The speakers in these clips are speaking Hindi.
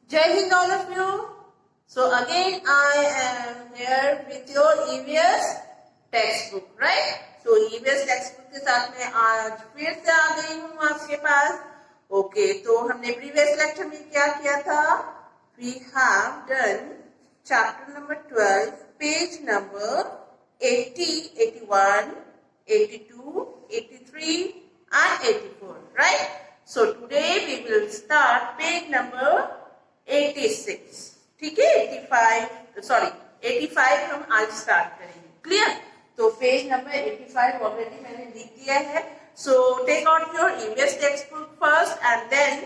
Jai Hind all of you. So again I am here with your EVS textbook, right? So EVS textbook के साथ में आज फिर से आ गई हूँ आपके पास. ओके, तो हमने प्रीवियस लेक्चर में क्या किया था? We have done chapter number 12, page number 80, 81, 82, 83 and 84, right? So today we will start page number 86. ठीक है, 85 हम आज स्टार्ट करेंगे. क्लियर? तो पेज नंबर 85 ऑलरेडी मैंने लिख दिया है. So take out your EVS text book first and then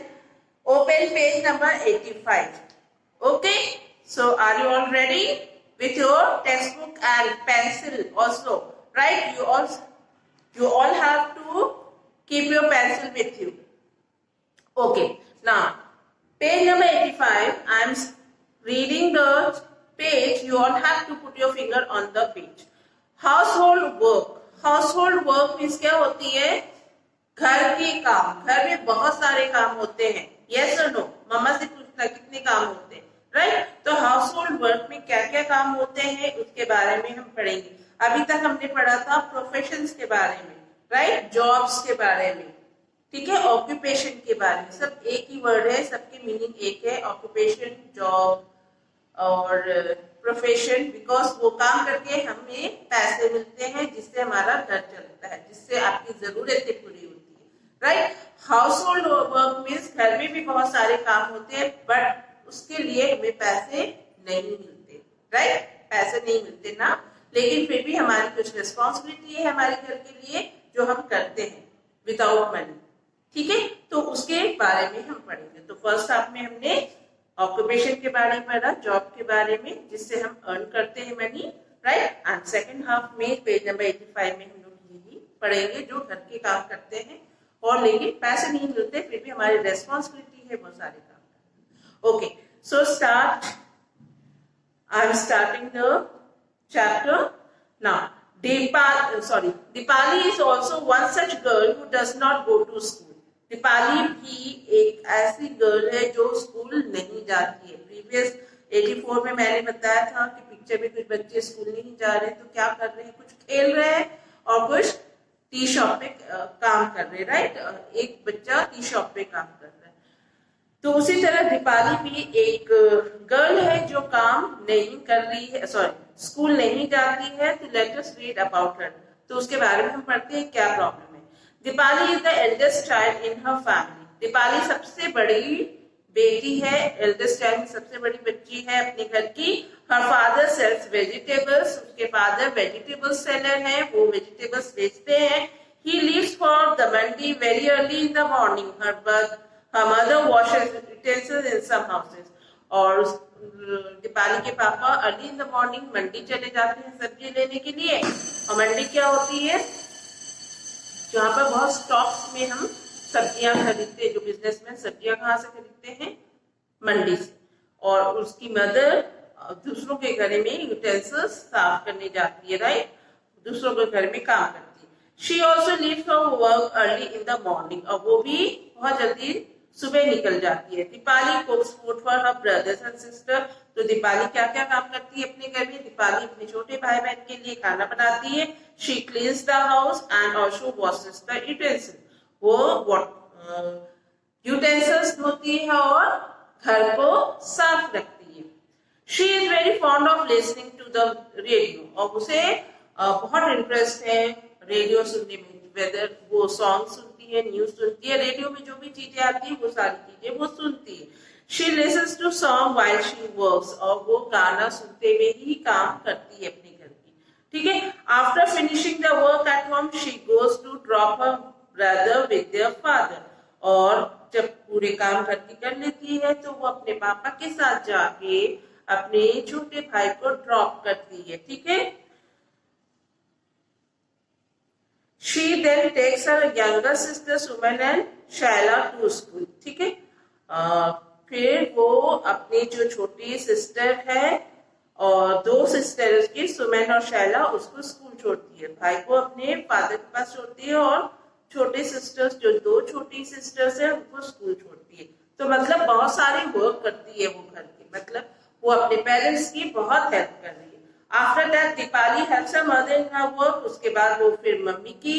open page number 85. Okay, so are you all ready with your textbook and pencil also, right? You all have to keep your pencil with you. Okay, now page number 85, I am reading the page. You all have to put your finger on the page. Household work. Household work means क्या होती है? घर के काम. घर में बहुत सारे काम होते हैं. Yes or no? मम्मा से पूछना कितने काम होते हैं, राइट? तो हाउसहोल्ड वर्क में क्या क्या काम होते हैं उसके बारे में हम पढ़ेंगे. अभी तक हमने पढ़ा था प्रोफेशंस के बारे में, राइट? जॉब्स के बारे में, ठीक है, ऑक्यूपेशन के बारे में. सब एक ही वर्ड है, सबकी मीनिंग एक है. ऑक्यूपेशन, जॉब और प्रोफेशन, बिकॉज वो काम करके हमें पैसे मिलते हैं जिससे हमारा घर चलता है, जिससे आपकी जरूरतें पूरी होती है, right? House hold work means घर में भी बहुत सारे काम होते हैं बट उसके लिए हमें पैसे नहीं मिलते, राइट? पैसे नहीं मिलते ना, लेकिन फिर भी हमारी कुछ रिस्पॉन्सिबिलिटी है हमारे घर के लिए जो हम करते हैं विदाउट मनी. ठीक है, तो उसके बारे में हम पढ़ेंगे. तो फर्स्ट हाफ में हमने ऑक्यूपेशन के बारे में पढ़ा, जॉब के बारे में जिससे हम अर्न करते हैं money, right? And second half में पेज नंबर 85 में हम लोग यही पढ़ेंगे जो घर के काम करते हैं और लेकिन पैसे नहीं मिलते, फिर भी हमारी रेस्पॉन्सिबिलिटी है बहुत सारे काम करना. Okay, so start. I am starting the chapter now. Dipali is also one such girl who does not go to school. Deepali भी एक ऐसी गर्ल है जो स्कूल नहीं जाती है. प्रीवियस 84 में मैंने बताया था कि पिक्चर में कुछ बच्चे स्कूल नहीं जा रहे, तो क्या कर रहे हैं? कुछ खेल रहे हैं और कुछ टी शॉप पे काम कर रहे हैं, राइट? एक बच्चा टी शॉप पे काम कर रहा है. तो उसी तरह दीपाली भी एक गर्ल है जो काम नहीं कर रही है, स्कूल नहीं जाती है. तो let us read about her. तो उसके बारे में हम पढ़ते हैं क्या प्रॉब्लम है. Deepali is the eldest child in her family. Deepali सबसे बड़ी बेटी है, एल्डेस्ट चाइल्ड सबसे बड़ी बच्ची है अपने घर की. हर फादर सेल्स वेजिटेबल्स. उसके फादर वेजिटेबल सेलर है, वो वेजिटेबल्स बेचते हैं. He leaves for the mandi very early in the morning. Her mother washes utensils in some houses. और दीपाली के पापा अर्ली इन द मॉर्निंग मंडी चले जाते हैं सब्जी लेने के लिए. और मंडी क्या होती है? जहाँ पर बहुत स्टॉक्स में हम सब्जियां खरीदते हैं. जो बिजनेसमैन सब्जियां कहाँ से खरीदते हैं? मंडी से. और उसकी मदर दूसरों के घर में यूटेंसिल्स साफ करने जाती है, राइट? दूसरों के घर में काम करती है. She also leaves from work early in the morning. और वो भी बहुत जल्दी सुबह निकल जाती है. Deepali कुक्स food for her brothers and sister. तो दीपाली क्या क्या काम करती है अपने घर में? दीपाली अपने छोटे भाई बहन के लिए खाना बनाती है. She cleans the house and also washes the utensil. वो यूटेंसिल्स धोती है और घर को साफ रखती है. She is very fond of listening to the radio. और उसे बहुत इंटरेस्ट है रेडियो सुनने में. वेदर वो सॉन्ग सुनती है, न्यूज सुनती है, रेडियो में जो भी चीजें आती है वो सारी चीजें वो सुनती है. She listens to song while she works. और वो गाना सुनते हुए ही काम करती है अपने घर की. ठीक है. After finishing the work at home she goes to drop her brother with their father. और जब पूरे काम घर की कर लेती है तो वो अपने पापा के साथ जाके अपने छोटे भाई को ड्रॉप करती है. ठीक है. She then takes her younger sister Suman and Shaila to school. ठीक है. फिर वो अपनी जो छोटी सिस्टर है और दो सिस्टर्स की सुमन और शैला उसको स्कूल छोड़ती है. भाई को अपने फादर के पास छोड़ती है और छोटे सिस्टर्स जो दो छोटी सिस्टर्स है उनको स्कूल छोड़ती है. तो मतलब बहुत सारी वर्क करती है वो घर की, मतलब वो अपने पेरेंट्स की बहुत हेल्प कर रही है। After that Deepali helps her mother in her work, उसके बाद वो फिर मम्मी की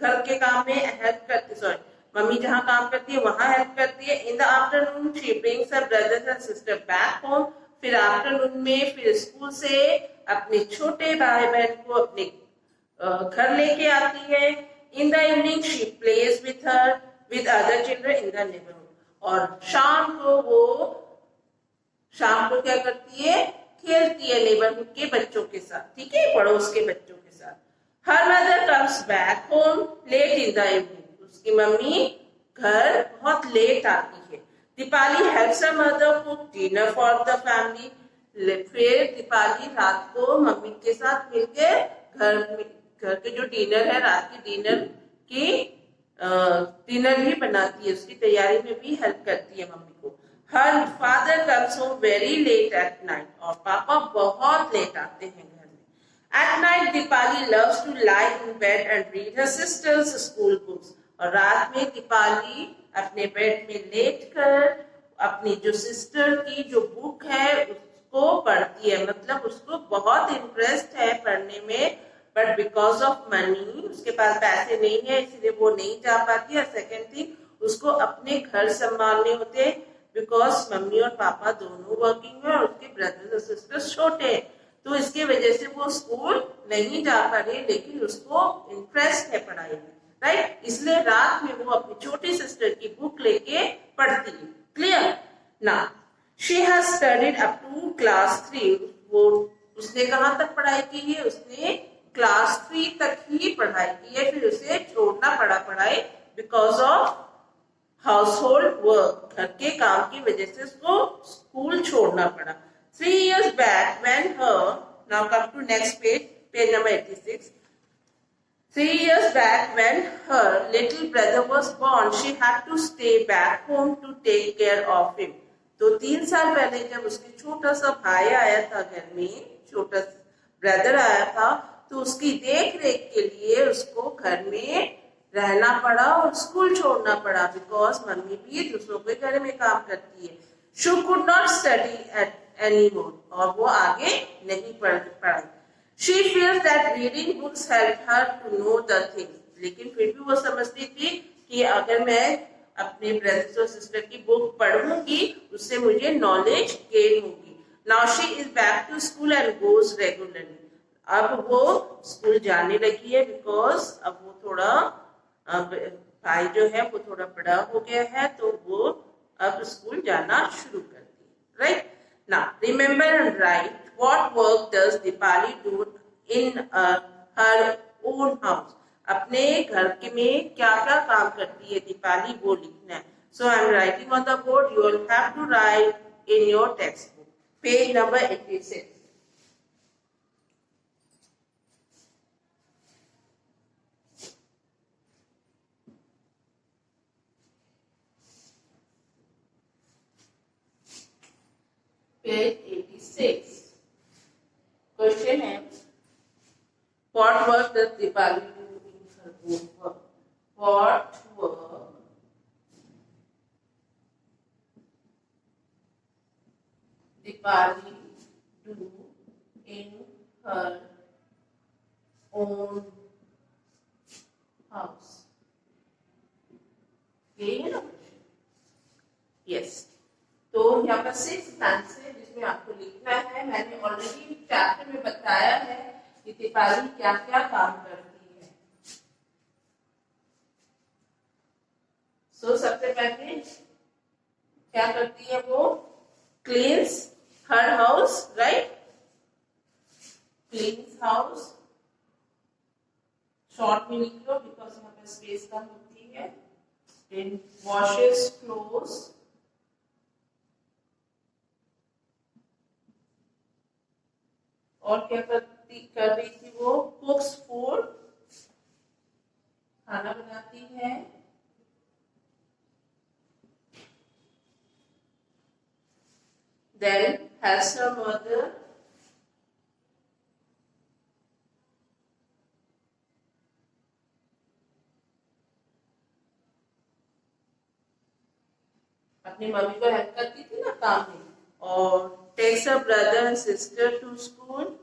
घर के काम में हेल्प करती, सॉरी मम्मी जहाँ काम करती है वहां हेल्प करती है। In the afternoon she brings her brothers and sister back home, फिर आफ्टरनून में फिर स्कूल से अपने छोटे भाई बहन को अपने घर लेके आती है। इन the evening she plays with her with other children in the neighbourhood, और शाम को क्या करती है, खेलती है नेबरहुड के बच्चों के साथ, ठीक है, पड़ोस के बच्चों के साथ। Her mother comes back home late in the evening, उसकी मम्मी घर बहुत लेट आती है। Deepali helps her mother cook dinner for the family, फिर दीपाली रात को मम्मी के साथ मिलकर घर के जो डिनर है, रात की की डिनर भी बनाती है, उसकी तैयारी में भी हेल्प करती है मम्मी को। Her father comes home very late at night, और पापा बहुत लेट आते हैं घर में। At night Deepali loves to lie in bed and read her sisters school books, और रात में दीपाली अपने बेड में लेट कर अपनी जो सिस्टर की जो बुक है उसको पढ़ती है, मतलब उसको बहुत इंटरेस्ट है पढ़ने में, बट बिकॉज ऑफ मनी उसके पास पैसे नहीं है इसलिए वो नहीं जा पाती है। सेकेंड थिंग, उसको अपने घर संभालने होते हैं बिकॉज मम्मी और पापा दोनों वर्किंग है और उसके ब्रदर्स और सिस्टर्स छोटे हैं, तो इसके वजह से वो स्कूल नहीं जा पा रही, लेकिन उसको इंटरेस्ट है पढ़ाई में, राइट, इसलिए रात में वो अपनी छोटी सिस्टर की बुक लेके पढ़ती है। क्लियर ना, she has studied up to class 3, वो उसने कहां तक पढ़ाई की है, उसने क्लास 3 तक ही पढ़ाई की है, फिर उसे छोड़ना पड़ा पढ़ाई because of house hold work, घर के काम की वजह से उसको स्कूल छोड़ना पड़ा। 3 years back when her, now come to next page, page number 86. 3 years back when her little brother was born, she had to stay back home to take care of him. तो 3 साल पहले जब उसके छोटा सा भाई आया था घर में, छोटा ब्रदर आया था, तो उसकी देख रेख के लिए उसको घर में रहना पड़ा और स्कूल छोड़ना पड़ा बिकॉज मम्मी भी दूसरों के घर में काम करती है। She could not study at any more, और वो आगे नहीं पढ़ पाई। She feels that reading books help her to know the things, लेकिन फिर भी वो समझती थी कि अगर मैं अपने ब्रदर्स और सिस्टर की बुक पढ़ूंगी उससे मुझे नॉलेज गेन होगी। Now she is back to school and goes regularly, अब वो स्कूल जाने लगी है बिकॉज अब वो थोड़ा भाई जो है वो थोड़ा बड़ा हो गया है, तो वो अब स्कूल जाना शुरू कर दी, right. Now remember and write what work does Deepali do in her own house, अपने घर के में क्या क्या काम करती है दीपाली वो लिखना है। So I am writing on the board, you will have to write in your text book, page number 86। Page 86. Question है, what work does Dipali do in her own work? What work Dipali do in her own house? यही है ना क्वेश्चन? यस, तो यहाँ पर 6 सेंटेंस है जिसमें आपको लिखना है। मैंने ऑलरेडी चैप्टर में बताया है कि दीपाली क्या क्या काम करती है। सबसे पहले क्या करती है वो, cleans her house, right, cleans house, short में लिख लो बिकॉज यहाँ पे स्पेस कम होती है। देन वॉशेस क्लोथ्स, और क्या कर रही थी वो, कुक्स फूड, खाना बनाती है। देन हेल्प्स हर मदर अपनी मम्मी को हेल्प करती थी ना काम में। और takes a brother and sister to school.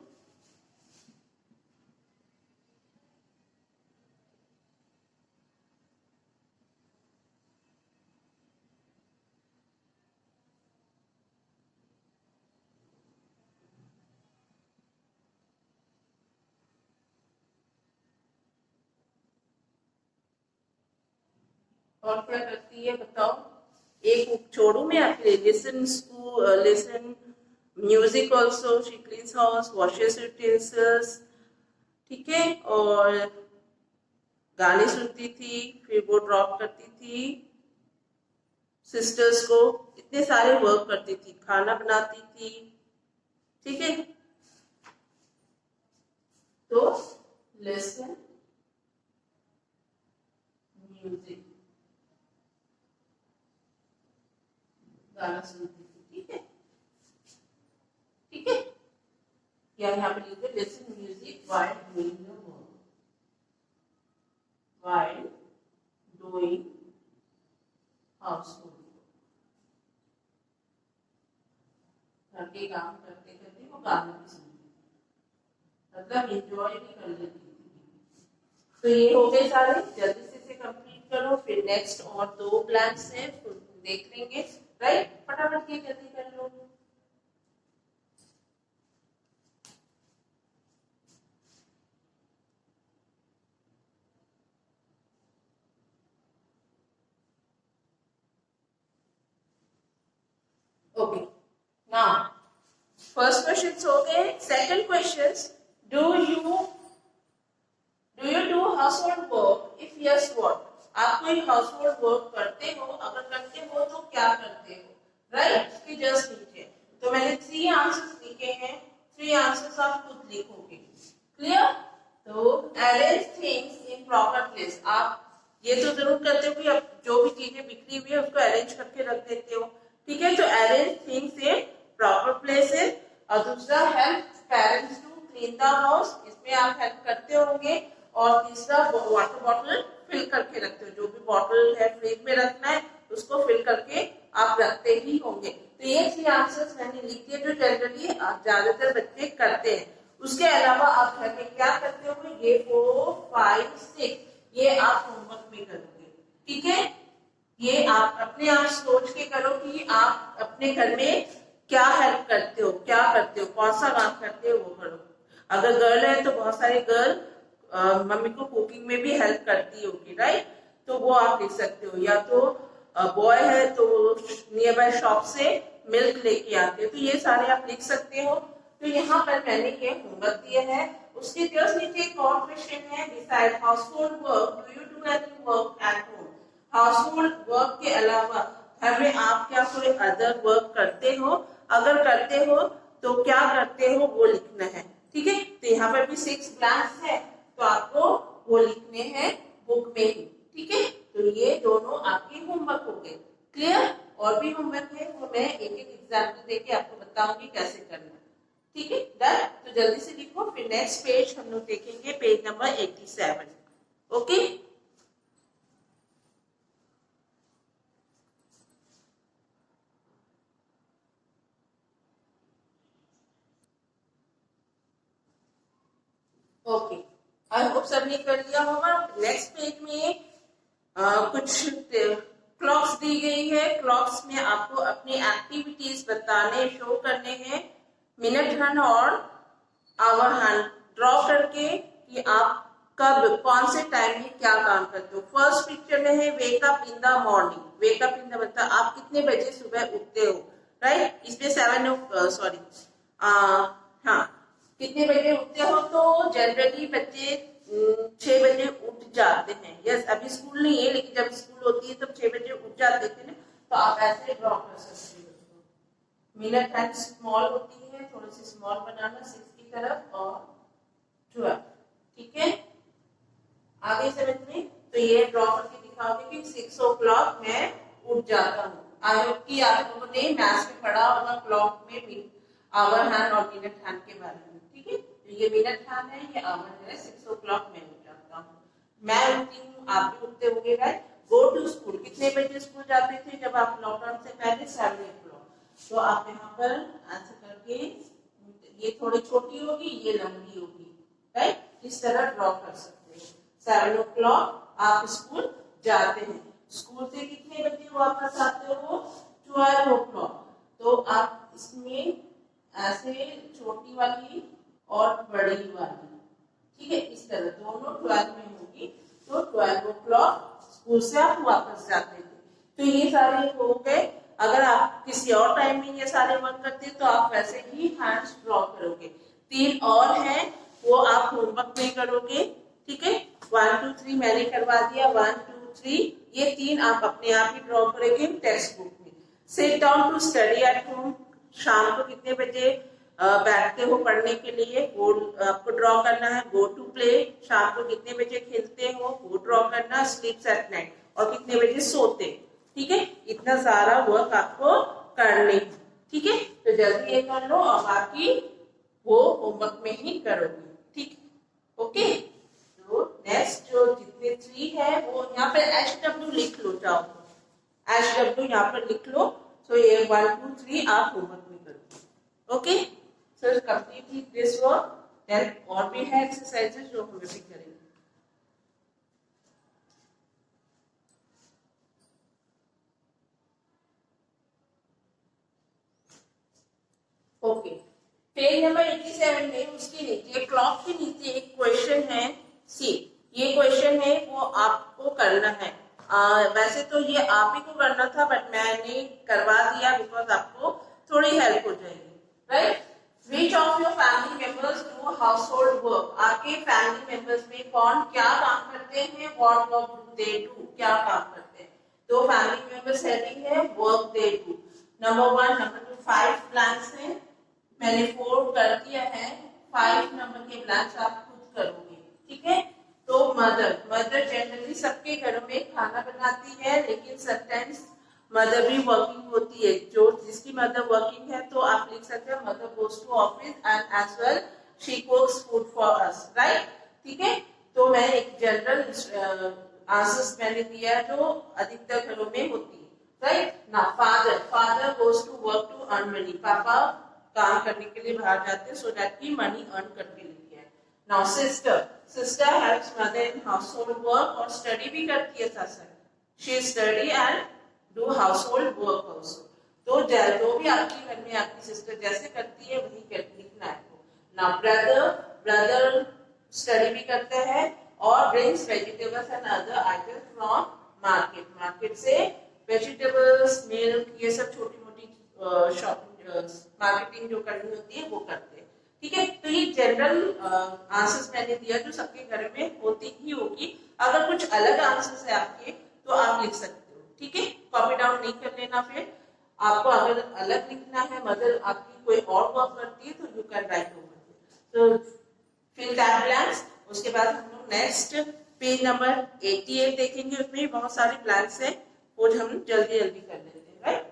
और क्या करती है बताओ? एक बुक छोड़ू मैं आपके लिए। Listen school, listen music also, she cleans house, washes utensils, ठीक है। और गाने सुनती थी, फिर वो ड्रॉप करती थी सिस्टर्स को, इतने सारे वर्क करती थी, खाना बनाती थी, ठीक है। तो लिसन म्यूजिक, गाना सुनती थी, ठीक है, ठीक है। या यहाँ पे लिखते listen music while doing the work, while doing household, घर के काम करते करते वो गाना भी सुनती, मतलब एंजॉय भी कर लेती थी। तो ये हो गए सारे, जल्दी से इसे कंप्लीट करो, फिर नेक्स्ट और 2 ब्लैंक्स हैं देख लेंगे, राइट। फटाफट ये जल्दी कर लो। ओके, नाउ फर्स्ट क्वेश्चन हो गए। Second question, do you do household work, if yes what? आप कोई हाउसहोल्ड वर्क करते हो? अगर करते हो तो क्या करते हो, राइट। इसके जस्ट नीचे तो मैंने 3 आंसर्स लिखे हैं, 3 आंसर्स आप खुद लिखोगे, क्लियर। तो arrange things in proper place, आप ये तो जरूर करते हो कि आप जो भी चीजें बिखरी हुई है उसको अरेंज करके रख देते हो, ठीक है। तो arrange things in proper places. और दूसरा, help parents to clean the house, इसमें आप हेल्प करते होंगे। और तीसरा, वाटर बॉटल फिल करके रखते हो, जो भी बॉटल है फ्रिज में रखना है उसको फिल करके आप रखते ही होंगे। तो ये 3 आंसर्स मैंने लिख दिए जो जनरली ज्यादातर बच्चे करते हैं। उसके अलावा आप घर में क्या करते हो, ये 4, 5, 6 ये आप होमवर्क में करोगे, ठीक है। ये आप अपने आप सोच के करो कि आप अपने घर में क्या हेल्प करते हो, क्या करते हो, कौन सा काम करते हो वो करो। अगर गर्ल है तो बहुत सारे गर्ल मम्मी को कुकिंग में भी हेल्प करती होगी, राइट। तो वो आप लिख सकते हो। या तो बॉय है तो नियर बाय शॉप से मिल्क लेके आते हो, तो ये सारे आप लिख सकते हो। तो यहाँ पर मैंने ये होमवर्क दिया है। उसके जस्ट नीचे एक और क्वेश्चन है, decide household work, do you do any work at home? Household work के अलावा घर में आप क्या कोई अदर वर्क करते हो? अगर करते हो तो क्या करते हो वो लिखना है, ठीक है। तो यहाँ पर भी 6 ब्लैंक्स है, तो आपको वो लिखने हैं बुक में ही, ठीक है। तो ये दोनों आपके होमवर्क हो गए, क्लियर। और भी होमवर्क है, वो मैं एक एक एग्जाम्पल देके आपको बताऊंगी कैसे करना, ठीक है, डन। तो जल्दी से लिखो, फिर नेक्स्ट पेज हम लोग देखेंगे, page number 87, okay. Okay, I hope सबने कर लिया होगा। नेक्स्ट पेज में कुछ क्लॉक्स दी गई है। क्लॉक्स में आपको अपनी एक्टिविटीज बताने, शो करने हैं, मिनट हैंड और आवर हैंड ड्रॉ करके कि आप कब कौन से टाइम में क्या काम करते हो। फर्स्ट पिक्चर में है wake up in the morning, wake up in the मतलब आप कितने बजे सुबह उठते हो, राइट। इसमें 7 सॉरी हाँ, कितने बजे उठते हो? तो जनरली बच्चे 6 बजे उठ जाते हैं। यस, अभी स्कूल नहीं है लेकिन जब स्कूल होती है तब 6 बजे उठ जाते थे ना। तो आप ऐसे ड्रॉ कर सकते हो। मिनट हैंड स्मॉल होती है, थोड़ी सी स्मॉल बनाना 6 की तरफ और 12, ठीक है। आगे समझ में? तो ये ड्रॉ करके दिखाओगे कि 6 o'clock मैं उठ जाता हूँ। आई होप कि आप लोगों ने मैथ्स में पढ़ा होगा क्लॉक में आवर हैंड और मिनट हैंड के बारे में, ठीक है। तो ये मिनट हैंड है, ये आवर है। 6 o'clock मैं उठ जाता हूँ, मैं उठती हूँ, आप भी उठते होंगे, राइट। गो टू स्कूल, कितने बजे स्कूल जाते थे जब आप लॉकडाउन से पहले? 7 o'clock। तो आप यहाँ पर आंसर करके, ये थोड़ी छोटी होगी, ये लंबी होगी, राइट, इस तरह ड्रॉ कर सकते हैं। 7 o'clock आप स्कूल जाते हैं। स्कूल से कितने बजे वापस आते हो? 12 o'clock। तो आप इसमें ऐसे छोटी वाली और बड़ी वाली, ठीक है, इस तरह दोनों 12 में होगी। तो 12 o'clock स्कूल से आप वापस जाते थे। तो ये सारे हो गए। अगर आप किसी और टाइम में ये सारे वर्क करते तो आप वैसे ही हैंड्स ड्रॉ करोगे। 3 और हैं, वो आप होमवर्क में करोगे, ठीक है। 1 2 3 मैंने करवा दिया, 1 2 3, ये 3 आप अपने आप ही ड्रॉ करेंगे टेक्स्ट बुक में। Sit down to study at home, शाम को कितने बजे बैठते हो पढ़ने के लिए, वो आपको ड्रॉ करना है। गो टू प्ले, शाम को कितने बजे खेलते हो, वो ड्रॉ करना। स्लीप्स एट नाइट, और कितने बजे सोते, ठीक है। इतना सारा वर्क आपको करने, ठीक है। तो जल्दी ये कर लो और बाकी वो होमवर्क में ही करोगे, ठीक, ओके। तो नेक्स्ट जो जितने 3 है वो यहाँ पे HW लिख लो, जाओ HW यहाँ पर लिख लो। तो ये 1 2 3 आप होमवर्क में करोगे, okay. So completely this work, then और भी है एक्सरसाइजेस जो हमें भी करेंगे। ओके, पेज नंबर 87 में उसके नीचे क्लॉक के नीचे एक क्वेश्चन है सी। ये क्वेश्चन है वो आपको करना है। वैसे तो ये आप ही को करना था, बट मैंने करवा दिया बिकॉज आपको थोड़ी हेल्प हो जाएगी, right. Which of your family members do household work? आपके फैमिली मेंबर्स में कौन क्या काम करते हैं? What work do they do? क्या काम करते हैं? तो फैमिली मेंबर्स हेडिंग है work they do। Number 1, number 2, 5 blanks हैं, मैंने 4 कर दिया है। 5 नंबर के ब्लैंक्स आप खुद करोगे, ठीक है। तो मदर जनरली सबके घरों में खाना बनाती है, लेकिन समटाइम्स मदर भी वर्किंग होती है। जो जिसकी मदर वर्किंग है तो आप लिख सकते हैं mother goes to office and as well she cooks food for us, right, ठीक है। तो मैं एक जनरल आंसर्स मैंने दिया है जो अधिकतर घरों में होती है, राइट ना। Father goes to work to earn money, papa काम करने के लिए बाहर जाते हैं सो दैट की मनी अर्न करके लेके आए। Now sister helps mother in household work, और स्टडी भी करती है साथ साथ। She study and do household work also. तो जो भी आपके घर में आपकी सिस्टर जैसे करती है वही लिखना है। नाउ ब्रदर स्टडी भी करता है और brings vegetables and other items from market से वेजिटेबल्स, मिल्क, ये सब छोटी मोटी शॉपिंग मार्केटिंग जो करनी होती है वो करते हैं, ठीक है। तो ये जनरल आंसर्स मैंने दिया जो सबके घर में होती ही होगी। अगर कुछ अलग आंसर्स है आपके तो आप लिख सकते हो, ठीक है। कॉपी डाउन नहीं कर लेना। फिर आपको अगर अलग लिखना है, मदर आपकी कोई और वर्क करती है तो यू कैन राइट ओवर। तो फिल दैट ब्लैंक्स। उसके बाद हम लोग नेक्स्ट पेज नंबर 88 देखेंगे, उसमें बहुत सारे ब्लैंक्स हैं वो हम जल्दी जल्दी कर लेते हैं, right.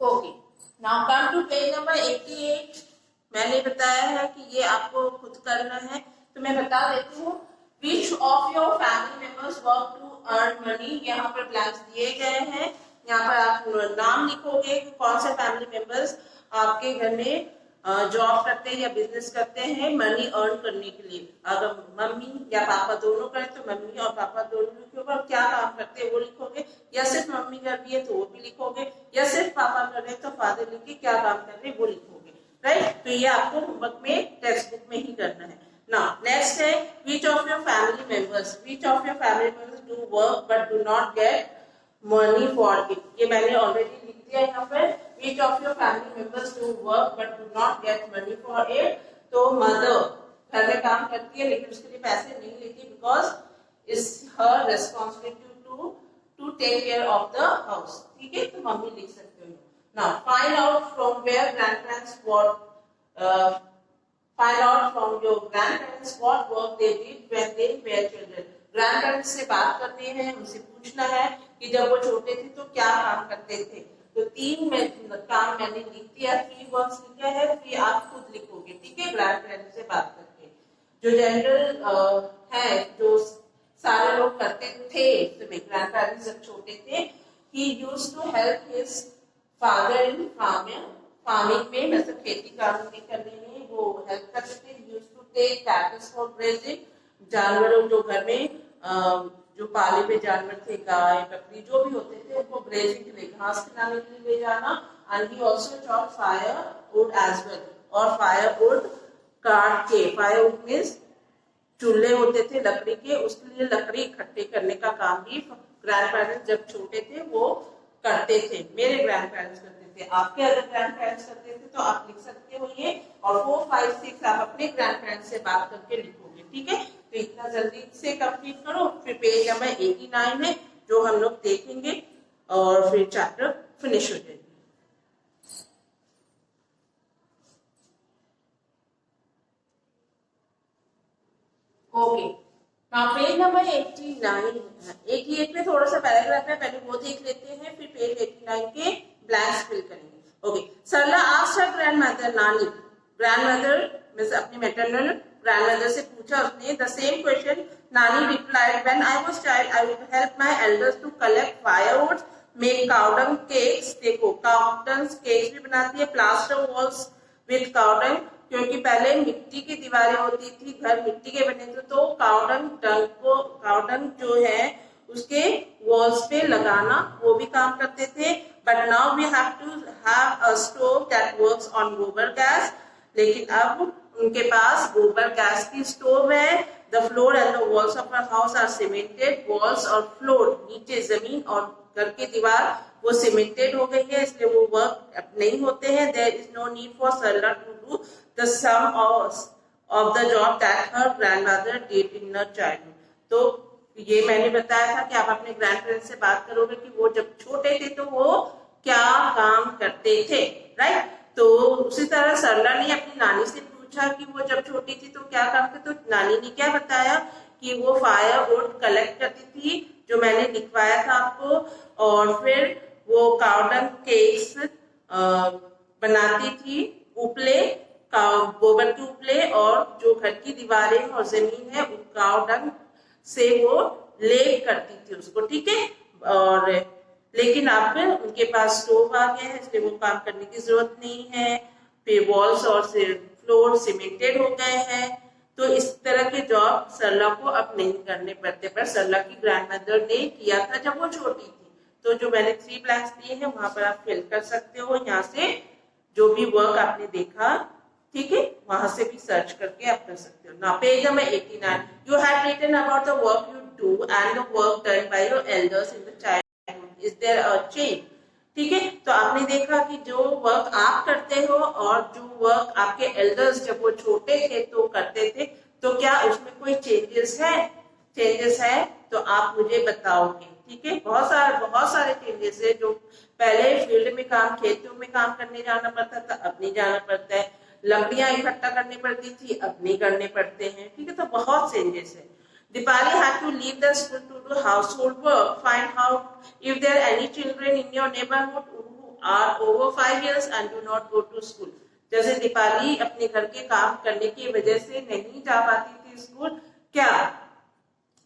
Okay, now come to page number 88। मैंने बताया है कि ये आपको खुद करना है, तो मैं बता देती हूँ। Which of your family members work to earn money? यहाँ पर ब्लैंक्स दिए गए हैं। यहाँ पर आप नाम लिखोगे कि कौन से फैमिली मेंबर्स आपके घर में जॉब करते हैं या बिजनेस करते हैं मनी अर्न करने के लिए। अगर मम्मी या पापा दोनों करें तो मम्मी और पापा दोनों के ऊपर क्या काम करते हैं वो लिखोगे, या सिर्फ मम्मी कर रही है तो वो भी लिखोगे, या सिर्फ पापा कर रहे हैं तो फादर लिख के क्या काम कर रहे हैं वो लिखोगे, राइट। तो ये आपको होमवर्क में टेक्स्ट बुक में ही करना है। Now next है which of your family members do work but do not get money for it। ये मैंने ऑलरेडी लिख दिया यहाँ पर। Which of your family members do work but do not get money for it। तो मदर घर में काम करती है लेकिन उसके लिए पैसे नहीं लेती because it's her responsibility to take care of the house, ठीक है। तो मम्मी लिख सकते हो। Now find out from where grandparents find out from your grandparents what work they did when they were children। Grandparents से बात करनी है, उनसे पूछना है कि जब वो छोटे थे तो क्या काम करते थे। तो 3 काम मैंने लिख दिया, 3 वर्ड्स लिखा है, फिर आप खुद लिखोगे, ठीक है, ग्रैंड पेरेंट्स से बात करके। जो जनरल है, जो सारे लोग करते थे, तो ग्रैंड पेरेंट्स जब छोटे थे, he used to help his father in farming में, मतलब खेती बाड़ी करने में वो हेल्प करते थे। Used to take cattles for grazing, जानवरों जो घर में जो पाले हुए जानवर थे, गाय बकरी जो भी होते थे, उनको ग्रेजिंग के लिए, घास खिलाने के लिए ले जाना। And he also chop firewood as well, और फायरवुड काट के, फायरवुड मींस चूल्हे होते थे लकड़ी के, उसके लिए लकड़ी इकट्ठे करने का काम भी ग्रैंड पेरेंट्स जब छोटे थे वो करते थे। मेरे ग्रैंड पेरेंट्स करते थे, आपके अगर ग्रैंड पेरेंट्स करते थे तो आप लिख सकते हो ये, और 4, 5, 6 आप अपने ग्रैंड पेरेंट्स से बात करके लिखोगे, ठीक है। तो इतना जल्दी से कंप्लीट करो, फिर पेज नंबर 89 है जो हम लोग देखेंगे, और फिर चैप्टर फिनिश हो जाएगी। ओके, पेज नंबर 89 88 में थोड़ा सा पैराग्राफ है, पहले वो देख लेते हैं, फिर पेज 89 के ब्लैंक्स फिल करेंगे। Okay, Sarla asked her grandmother, नानी, ग्रैंडमदर मींस अपनी मैटरनल ग्रैंडमदर से पूछा उसने, the same question nani replied, when I was child I would help my elders to collect firewood, make cow dung cakes. देखो, काउडंग केक्स भी बनाती है, प्लास्टर वॉल्स विद काउडंग, क्योंकि पहले मिट्टी की दीवारें होती थी, घर मिट्टी के बने थे, तो काउडंग जो है उसके वॉल्स पे लगाना, वो भी काम करते थे। But now we have to have a stove that works on gobar gas, लेकिन अब उनके पास गोबर गैस की स्टोव है। The floor and the walls of our house are cemented, walls और फ्लोर, नीचे जमीन और घर की दीवार वो सीमेंटेड हो गई है, इसलिए वो वर्क अब नहीं होते हैं। There is no need for Sarla to do the some of the job that her grandmother did in her childhood. तो ये मैंने बताया था कि आप अपने ग्रैंड पेरेंट्स से बात करोगे कि वो जब छोटे थे तो वो क्या काम करते थे, राइट। तो उसी तरह सरला ने अपनी नानी से पूछा कि वो जब छोटी थी तो क्या काम करते, तो नानी ने क्या बताया कि वो फायरवुड कलेक्ट करती थी, जो मैंने लिखवाया था आपको, और फिर वो काउडंग केक्स बनाती थी, उपले, गोबर के उपले, और जो घर की दीवारें और जमीन है वो काउडंग से वो ले करती थी उसको, ठीक है। और लेकिन अब उनके पास स्टोव आ गया है, इसलिए वो काम करने की जरूरत नहीं है। फिर वॉल्स और फ्लोर सीमेंटेड हो गए हैं, तो इस तरह के जॉब सरला को अब नहीं करने पड़ते, पर सरला की ग्रैंडमदर ने किया था जब वो छोटी थी। तो जो मैंने 3 ब्लैंक्स दिए हैं वहां पर आप फिल कर सकते हो, यहाँ से जो भी वर्क आपने देखा, ठीक है, वहां से भी सर्च करके आप कर सकते हो। Now page number 89, you have written about the work you do and the work done by your elders in the childhood, is there a change, ठीक है। तो आपने देखा कि जो वर्क आप करते हो और जो वर्क आपके एल्डर्स जब वो छोटे थे तो करते थे, तो क्या उसमें कोई चेंजेस है तो आप मुझे बताओगे, ठीक है। बहुत सारे चेंजेस है, जो पहले फील्ड में काम, खेतों में काम करने जाना पड़ता था, अब नहीं जाना पड़ता है। लकड़ियां इकट्ठा करनी पड़ती थी, अब नहीं करने पड़ते हैं, ठीक है। तो बहुत चेंजेस है। Dipali had to leave the school to do household work. Find out if there are any children in your neighborhood who are over 5 years and do not go to school. जैसे दीपाली अपने घर के काम करने की वजह से नहीं जा पाती थी स्कूल, क्या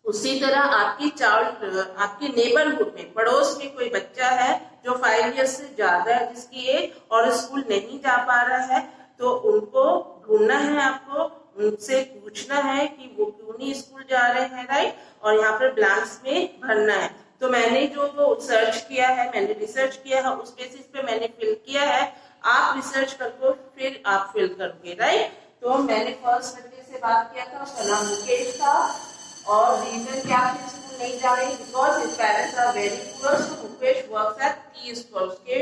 उसी तरह आपके नेबरहुड में, पड़ोस में कोई बच्चा है जो 5 इयर्स से ज्यादा है जिसकी एज, और स्कूल नहीं जा पा रहा है, तो उनको ढूंढना है, आपको उनसे पूछना है कि वो क्यों नहीं स्कूल जा रहे हैं, राइट। और यहाँ पर ब्लैंक्स में भरना है। तो मैंने जो सर्च किया है, मैंने रिसर्च किया है, उस बेसिस पे मैंने फिल किया है। आप रिसर्च करके फिर आप फिल करोगे, राइट। तो मैंने फर्स्ट बच्चे से बात किया था, उसका नाम मुकेश था, और रीजन क्या है स्कूल नहीं जा रही, because his parents are very poor, so Mukesh works at tea stall. उसके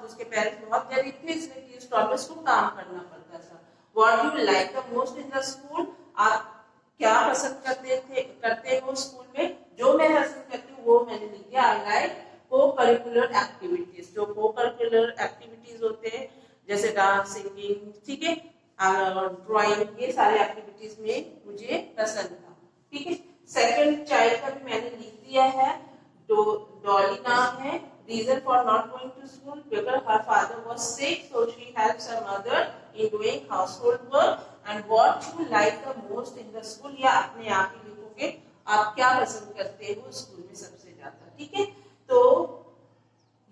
उसके पेरेंट्स बहुत गरीब थे, इसलिए टी स्टॉल में उसको काम करना पड़ता था। What you like the most in the school, आप क्या पसंद करते हो स्कूल में। जो मैं पसंद करती हूँ वो मैंने लिख दिया, आई लाइक को-करिकुलर एक्टिविटीज। जो को-करिकुलर एक्टिविटीज होते हैं जैसे डांस, सिंगिंग, ठीक है, ड्राइंग, ये सारे एक्टिविटीज में मुझे पसंद था, ठीक है। सेकंड चाइल्ड का भी मैंने लिख दिया है, डॉली नाम है, reason for not going to school because her father was sick, so she helps her mother in doing household work. And what you like the most in the school, या अपने आप ही लिखोगे आप क्या पसंद करते हो स्कूल में सबसे ज्यादा, ठीक है। तो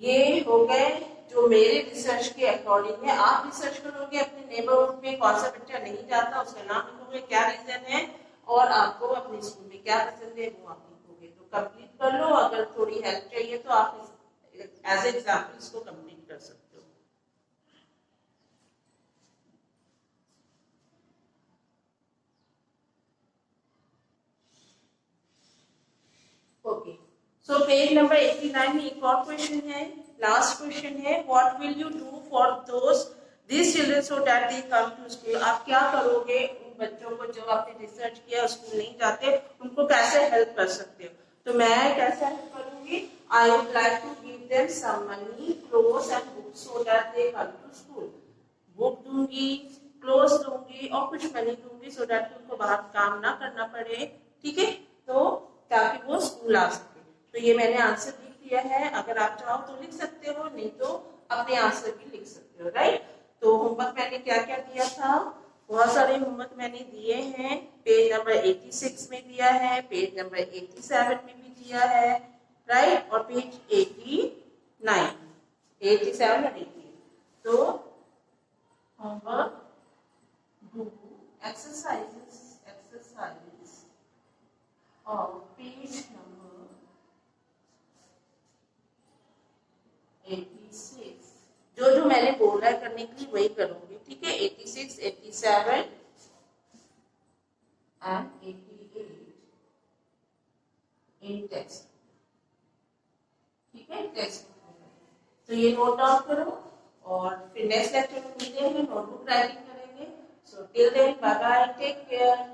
ये हो गए जो मेरे रिसर्च के अकॉर्डिंग है। आप रिसर्च करोगे अपने नेबरहुड में कौन सा बच्चा नहीं जाता, उसका नाम लिखोगे, क्या रीजन है, और आपको अपने स्कूल में क्या पसंद है वो आप लिखोगे। तो कंप्लीट कर लो, अगर थोड़ी हेल्प चाहिए तो आप एज एग्जाम्पल इसको कंप्लीट कर सकते हो। ओके, सो पेज नंबर 89 में एक और क्वेश्चन है, लास्ट क्वेश्चन है, what will you do for those this children so that they come to school. आप क्या करोगे उन बच्चों को जो आपने रिसर्च किया स्कूल नहीं जाते, उनको कैसे हेल्प कर सकते हो। तो मैं कैसे हेल्प करूंगी, I would like to give them some money, clothes and books so that they come to school. Book दूंगी, क्लोथ्स दूंगी और कुछ मनी दूंगी सो दैट उनको बाहर काम ना करना पड़े, ठीक है, तो ताकि वो स्कूल आ सके। तो ये मैंने आंसर लिख दिया है, अगर आप चाहो तो लिख सकते हो, नहीं तो अपने आंसर भी लिख सकते हो, राइट। तो होमवर्क मैंने क्या क्या दिया था, बहुत सारे होमवर्क मैंने दिए हैं, पेज नंबर 86 में दिया है, पेज नंबर 87 में भी दिया है, राइट, और पेज 89, 87 और 88। तो होमवर्क डू एक्सरसाइजेस और पेज नंबर 86, जो मैंने बोला है करने के लिए वही करूंगी, ठीक है। 86, 87 एंड 88 इन टेक्स्ट, ठीक है, टेक्स्ट। तो ये नोट डाउन करो और फिर नेक्स्ट लेक्चर में मिलते हैं, नोटबुक राइटिंग करेंगे। So till then bye bye, take care.